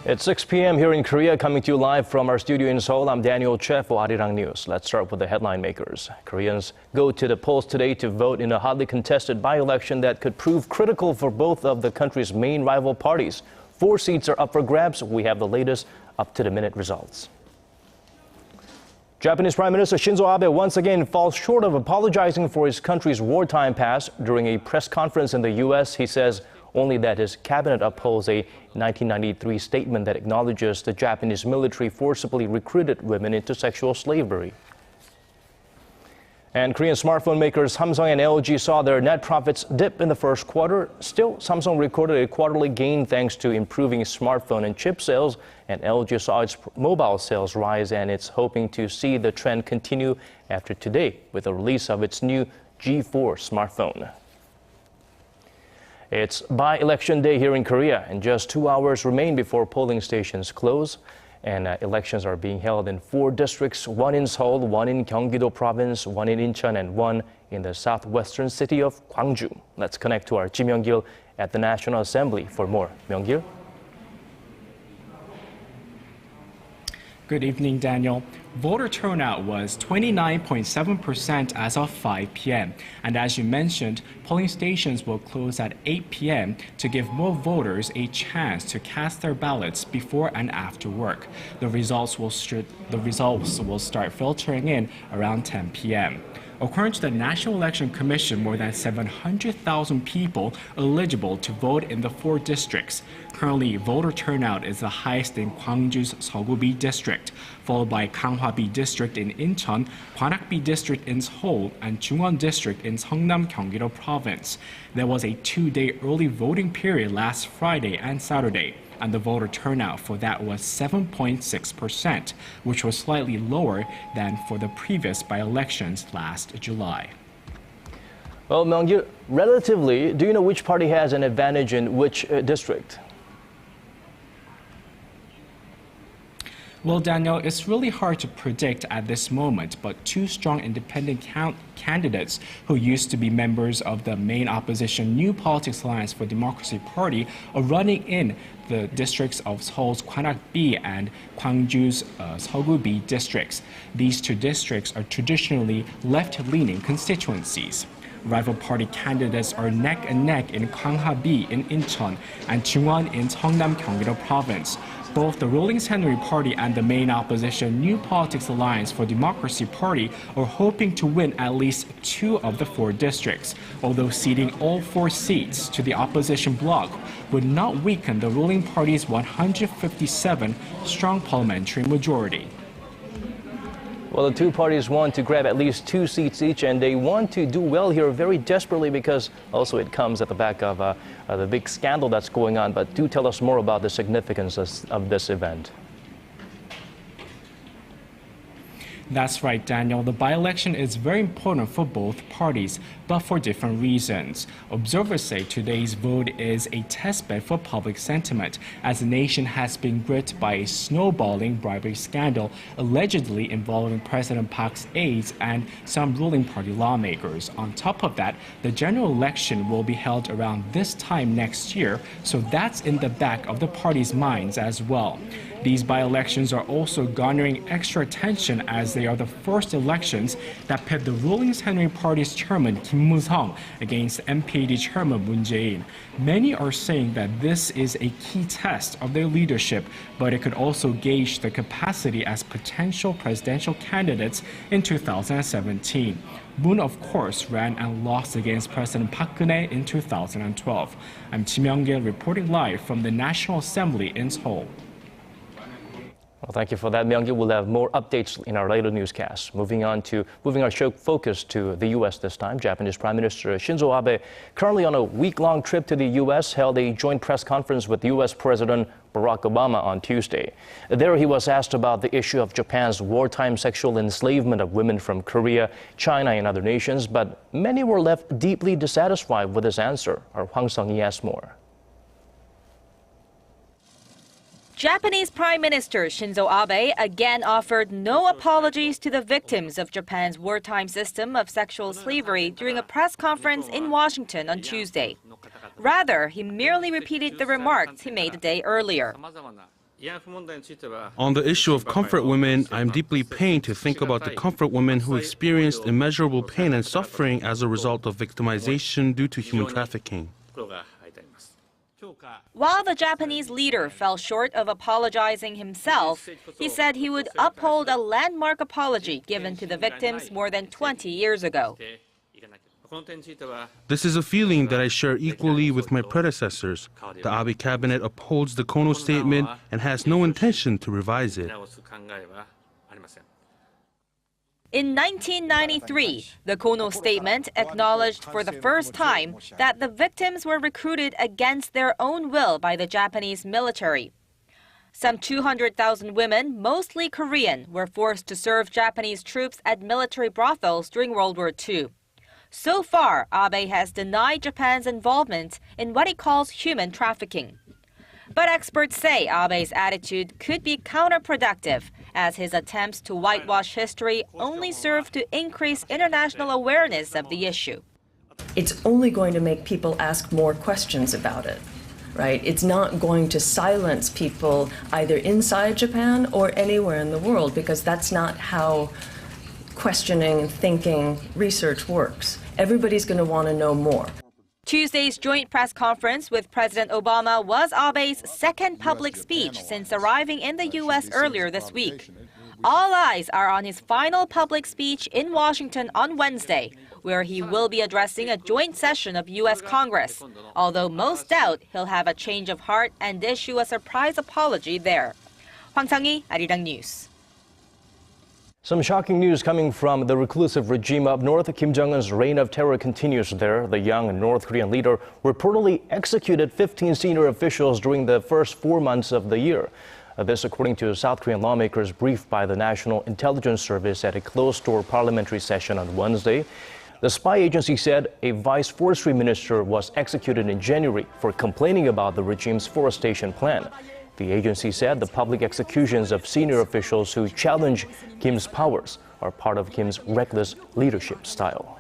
It's 6 p.m. here in Korea, coming to you live from our studio in Seoul. I'm Daniel Che for Arirang News. Let's start with the headline makers. Koreans go to the polls today to vote in a hotly contested by-election that could prove critical for both of the country's main rival parties. 4 seats are up for grabs. We have the latest up-to-the-minute results. Japanese Prime Minister Shinzo Abe once again falls short of apologizing for his country's wartime past. During a press conference in the U.S., he says only that his cabinet upholds a 1993 statement that acknowledges the Japanese military forcibly recruited women into sexual slavery. And Korean smartphone makers Samsung and LG saw their net profits dip in the first quarter. Still, Samsung recorded a quarterly gain thanks to improving smartphone and chip sales, and LG saw its mobile sales rise, and it's hoping to see the trend continue after today with the release of its new G4 smartphone. It's by-election day here in Korea, and just 2 hours remain before polling stations close. And elections are being held in 4 districts, 1 in Seoul, 1 in Gyeonggi-do Province, 1 in Incheon, and 1 in the southwestern city of Gwangju. Let's connect to our Ji Myung-kil at the National Assembly for more. Myung-kil? Good evening, Daniel. Voter turnout was 29.7% as of 5 p.m. And as you mentioned, polling stations will close at 8 p.m. to give more voters a chance to cast their ballots before and after work. The results will start filtering in around 10 p.m. According to the National Election Commission, more than 700,000 people are eligible to vote in the 4 districts. Currently, voter turnout is the highest in Gwangju's Seogu-B district, followed by Ganghwa-B district in Incheon, Gwanak-B district in Seoul, and Joongwon district in Seongnam, Gyeonggi-do Province. There was a 2-day early voting period last Friday and Saturday, and the voter turnout for that was 7.6%, which was slightly lower than for the previous by-elections last July. Well, Myung-kil, relatively, do you know which party has an advantage in which district? Well, Daniel, it's really hard to predict at this moment, but 2 strong independent candidates who used to be members of the main opposition New Politics Alliance for Democracy Party are running in the districts of Seoul's Gwanak-B and Gwangju's Seogu-B districts. These 2 districts are traditionally left-leaning constituencies. Rival party candidates are neck and neck in Ganghwa-B in Incheon and Joongwon in Seongnam, Gyeonggi-do Province. Both the ruling Century Party and the main opposition New Politics Alliance for Democracy Party are hoping to win at least 2 of the 4 districts, although ceding all 4 seats to the opposition bloc would not weaken the ruling party's 157-strong parliamentary majority. Well, the 2 parties want to grab at least 2 seats each, and they want to do well here very desperately because also it comes at the back of the big scandal that's going on. But do tell us more about the significance of this event. That's right, Daniel. The by-election is very important for both parties, but for different reasons. Observers say today's vote is a testbed for public sentiment, as the nation has been gripped by a snowballing bribery scandal allegedly involving President Park's aides and some ruling party lawmakers. On top of that, the general election will be held around this time next year, so that's in the back of the party's minds as well. These by-elections are also garnering extra attention as they are the first elections that pit the ruling Century Party's chairman Kim Moo-sung against MPAD chairman Moon Jae-in. Many are saying that this is a key test of their leadership, but it could also gauge the capacity as potential presidential candidates in 2017. Moon, of course, ran and lost against President Park Geun-hye in 2012. I'm Ji Myung-kil reporting live from the National Assembly in Seoul. Well, thank you for that, Myung-kil. We'll have more updates in our later newscasts. Moving our show focus to the U.S. this time. Japanese Prime Minister Shinzo Abe, currently on a week-long trip to the U.S., held a joint press conference with U.S. President Barack Obama on Tuesday. There he was asked about the issue of Japan's wartime sexual enslavement of women from Korea, China, and other nations, but many were left deeply dissatisfied with his answer. Our Hwang Sung-hee has more. Japanese Prime Minister Shinzo Abe again offered no apologies to the victims of Japan's wartime system of sexual slavery during a press conference in Washington on Tuesday. Rather, he merely repeated the remarks he made a day earlier. On the issue of comfort women, I am deeply pained to think about the comfort women who experienced immeasurable pain and suffering as a result of victimization due to human trafficking. While the Japanese leader fell short of apologizing himself, he said he would uphold a landmark apology given to the victims more than 20 years ago. This is a feeling that I share equally with my predecessors. The Abe cabinet upholds the Kono statement and has no intention to revise it. In 1993, the Kono statement acknowledged for the first time that the victims were recruited against their own will by the Japanese military. Some 200,000 women, mostly Korean, were forced to serve Japanese troops at military brothels during World War II. So far, Abe has denied Japan's involvement in what he calls human trafficking. But experts say Abe's attitude could be counterproductive, as his attempts to whitewash history only serve to increase international awareness of the issue. It's only going to make people ask more questions about it, right? It's not going to silence people either inside Japan or anywhere in the world, because that's not how questioning, thinking, research works. Everybody's going to want to know more. Tuesday's joint press conference with President Obama was Abe's second public speech since arriving in the U.S. earlier this week. All eyes are on his final public speech in Washington on Wednesday, where he will be addressing a joint session of U.S. Congress, although most doubt he'll have a change of heart and issue a surprise apology there. Hwang Sang-hee, Arirang News. Some shocking news coming from the reclusive regime up north. Kim Jong-un's reign of terror continues there. The young North Korean leader reportedly executed 15 senior officials during the first 4 months of the year. This according to South Korean lawmakers briefed by the National Intelligence Service at a closed-door parliamentary session on Wednesday. The spy agency said a vice forestry minister was executed in January for complaining about the regime's forestation plan. The agency said the public executions of senior officials who challenge Kim's powers are part of Kim's reckless leadership style.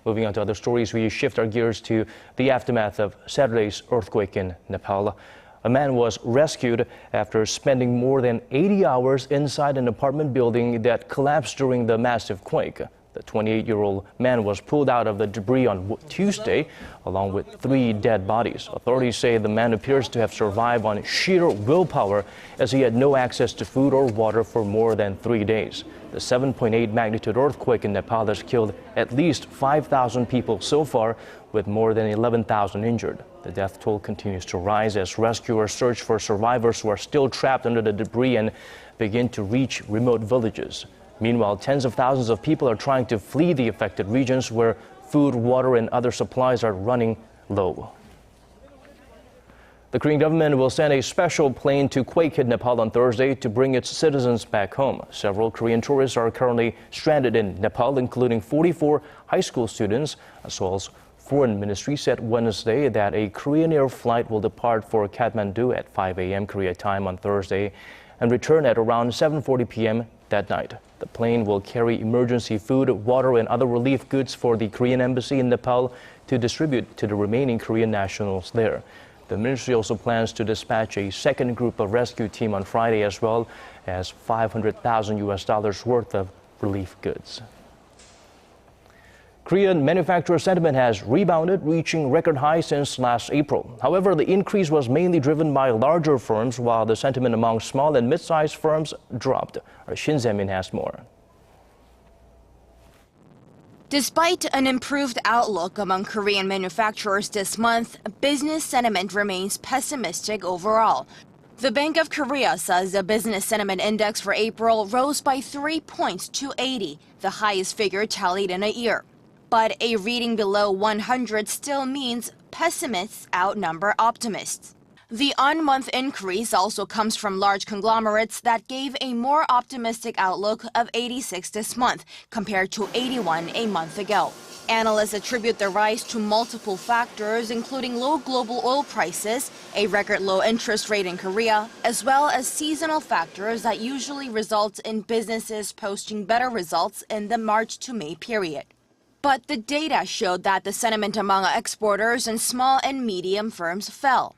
Moving on to other stories, we shift our gears to the aftermath of Saturday's earthquake in Nepal. A man was rescued after spending more than 80 hours inside an apartment building that collapsed during the massive quake. The 28-year-old man was pulled out of the debris on Tuesday, along with 3 dead bodies. Authorities say the man appears to have survived on sheer willpower, as he had no access to food or water for more than 3 days. The 7.8 magnitude earthquake in Nepal has killed at least 5,000 people so far, with more than 11,000 injured. The death toll continues to rise as rescuers search for survivors who are still trapped under the debris and begin to reach remote villages. Meanwhile, tens of thousands of people are trying to flee the affected regions where food, water, and other supplies are running low. The Korean government will send a special plane to quake-hit Nepal on Thursday to bring its citizens back home. Several Korean tourists are currently stranded in Nepal, including 44 high school students. Seoul's Foreign Ministry said Wednesday that a Korean Air flight will depart for Kathmandu at 5 a.m. Korea time on Thursday and return at around 7:40 p.m. that night. The plane will carry emergency food, water, and other relief goods for the Korean embassy in Nepal to distribute to the remaining Korean nationals there. The ministry also plans to dispatch a second group of rescue team on Friday, as well as $500,000 worth of relief goods. Korean manufacturer sentiment has rebounded, reaching record highs since last April. However, the increase was mainly driven by larger firms, while the sentiment among small and mid-sized firms dropped. Our Shin Se-min has more. Despite an improved outlook among Korean manufacturers this month, business sentiment remains pessimistic overall. The Bank of Korea says the business sentiment index for April rose by 3 points to 80, the highest figure tallied in a year. But a reading below 100 still means pessimists outnumber optimists. The on-month increase also comes from large conglomerates that gave a more optimistic outlook of 86 this month, compared to 81 a month ago. Analysts attribute the rise to multiple factors, including low global oil prices, a record low interest rate in Korea, as well as seasonal factors that usually result in businesses posting better results in the March to May period. But the data showed that the sentiment among exporters and small and medium firms fell.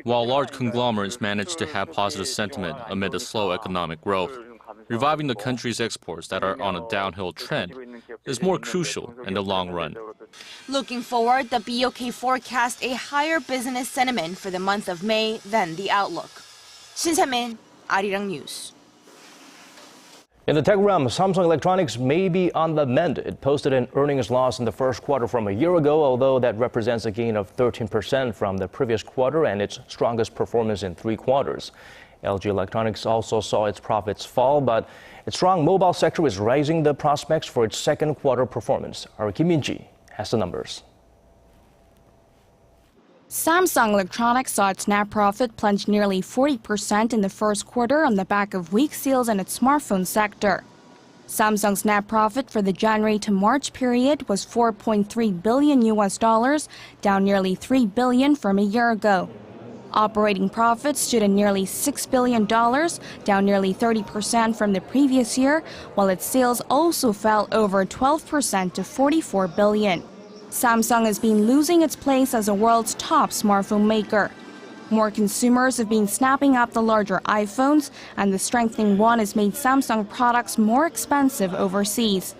While large conglomerates manage to have positive sentiment amid the slow economic growth, reviving the country's exports that are on a downhill trend is more crucial in the long run. Looking forward, the BOK forecast a higher business sentiment for the month of May than the outlook. Shin Se-min, Arirang News. In the tech realm, Samsung Electronics may be on the mend. It posted an earnings loss in the first quarter from a year ago, although that represents a gain of 13% from the previous quarter and its strongest performance in 3 quarters. LG Electronics also saw its profits fall, but its strong mobile sector is raising the prospects for its second quarter performance. Our Kim Min-ji has the numbers. Samsung Electronics saw its net profit plunge nearly 40% in the first quarter on the back of weak sales in its smartphone sector. Samsung's net profit for the January to March period was $4.3 billion, down nearly $3 billion from a year ago. Operating profit stood at nearly $6 billion, down nearly 30% from the previous year, while its sales also fell over 12% to $44 billion. Samsung has been losing its place as the world's top smartphone maker. More consumers have been snapping up the larger iPhones, and the strengthening won has made Samsung products more expensive overseas.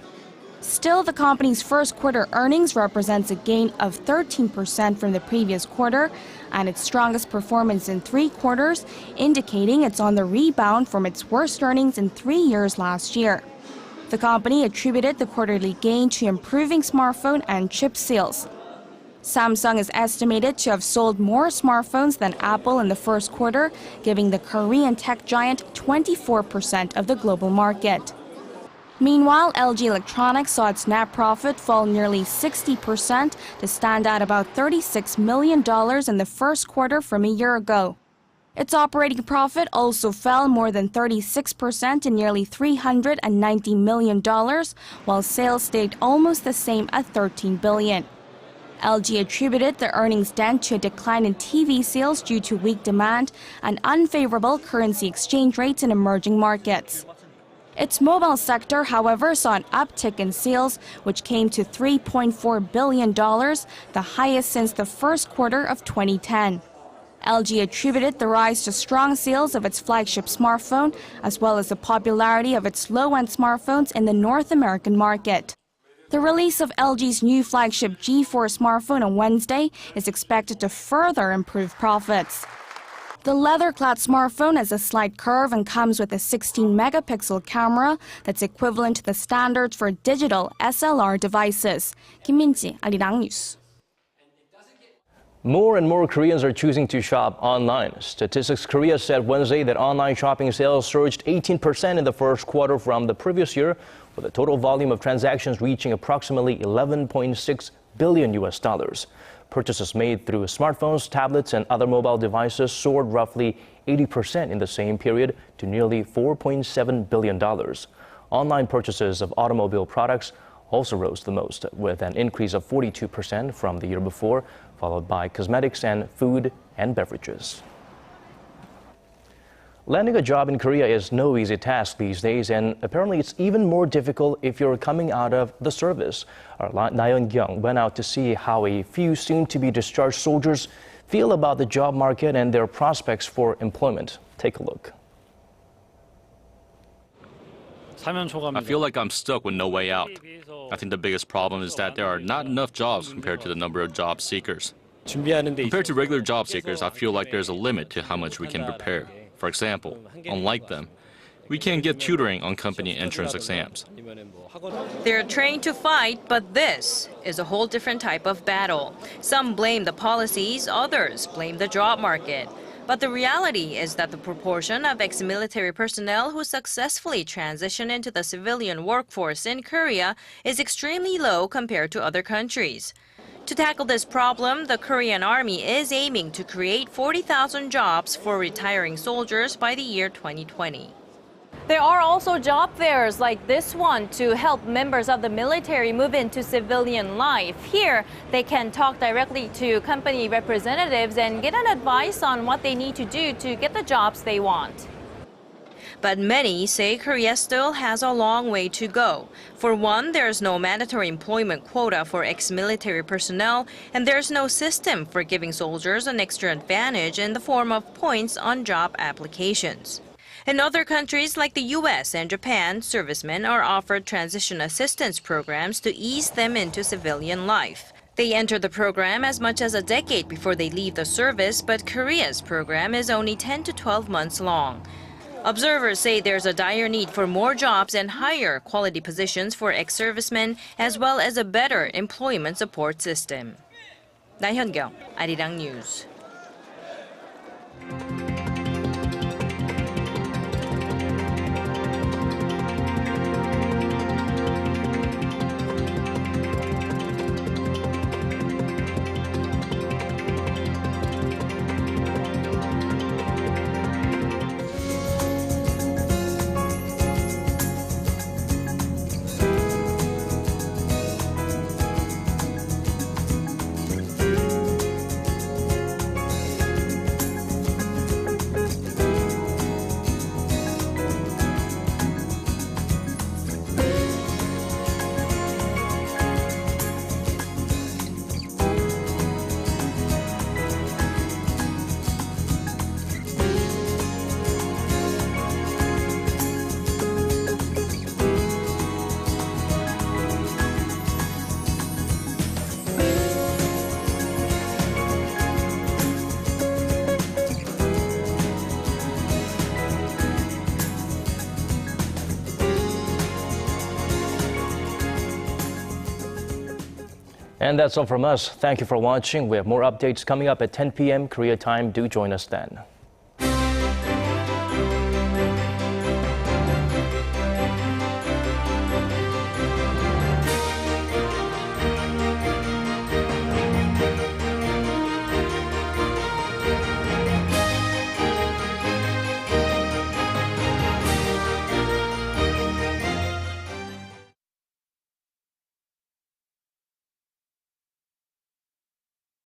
Still, the company's first quarter earnings represents a gain of 13% from the previous quarter and its strongest performance in 3 quarters, indicating it's on the rebound from its worst earnings in 3 years last year. The company attributed the quarterly gain to improving smartphone and chip sales. Samsung is estimated to have sold more smartphones than Apple in the first quarter, giving the Korean tech giant 24% of the global market. Meanwhile, LG Electronics saw its net profit fall nearly 60% to stand at about $36 million in the first quarter from a year ago. Its operating profit also fell more than 36% to nearly $390 million, while sales stayed almost the same at $13 billion. LG attributed the earnings dent to a decline in TV sales due to weak demand and unfavorable currency exchange rates in emerging markets. Its mobile sector, however, saw an uptick in sales, which came to $3.4 billion, the highest since the first quarter of 2010. LG attributed the rise to strong sales of its flagship smartphone, as well as the popularity of its low-end smartphones in the North American market. The release of LG's new flagship G4 smartphone on Wednesday is expected to further improve profits. The leather-clad smartphone has a slight curve and comes with a 16-megapixel camera that's equivalent to the standards for digital SLR devices. Kim Min-ji, Arirang News. More and more Koreans are choosing to shop online. Statistics Korea said Wednesday that online shopping sales surged 18% in the first quarter from the previous year, with a total volume of transactions reaching approximately $11.6 billion. Purchases made through smartphones, tablets, and other mobile devices soared roughly 80% in the same period to nearly $4.7 billion. Online purchases of automobile products also rose the most, with an increase of 42% from the year before, followed by cosmetics and food and beverages. Landing a job in Korea is no easy task these days, and apparently it's even more difficult if you're coming out of the service. Our Nayeon-kyung went out to see how a few soon-to-be discharged soldiers feel about the job market and their prospects for employment. Take a look. I feel like I'm stuck with no way out. I think the biggest problem is that there are not enough jobs compared to the number of job seekers. Compared to regular job seekers, I feel like there's a limit to how much we can prepare. For example, unlike them, we can't get tutoring on company entrance exams. They're trained to fight, but this is a whole different type of battle. Some blame the policies, others blame the job market. But the reality is that the proportion of ex-military personnel who successfully transition into the civilian workforce in Korea is extremely low compared to other countries. To tackle this problem, the Korean Army is aiming to create 40,000 jobs for retiring soldiers by the year 2020. There are also job fairs like this one to help members of the military move into civilian life. Here, they can talk directly to company representatives and get an advice on what they need to do to get the jobs they want. But many say Korea still has a long way to go. For one, there's no mandatory employment quota for ex-military personnel, and there's no system for giving soldiers an extra advantage in the form of points on job applications. In other countries like the U.S. and Japan, servicemen are offered transition assistance programs to ease them into civilian life. They enter the program as much as a decade before they leave the service, but Korea's program is only 10 to 12 months long. Observers say there's a dire need for more jobs and higher quality positions for ex-servicemen, as well as a better employment support system. 나현경, Arirang News. And that's all from us. Thank you for watching. We have more updates coming up at 10 p.m. Korea time. Do join us then.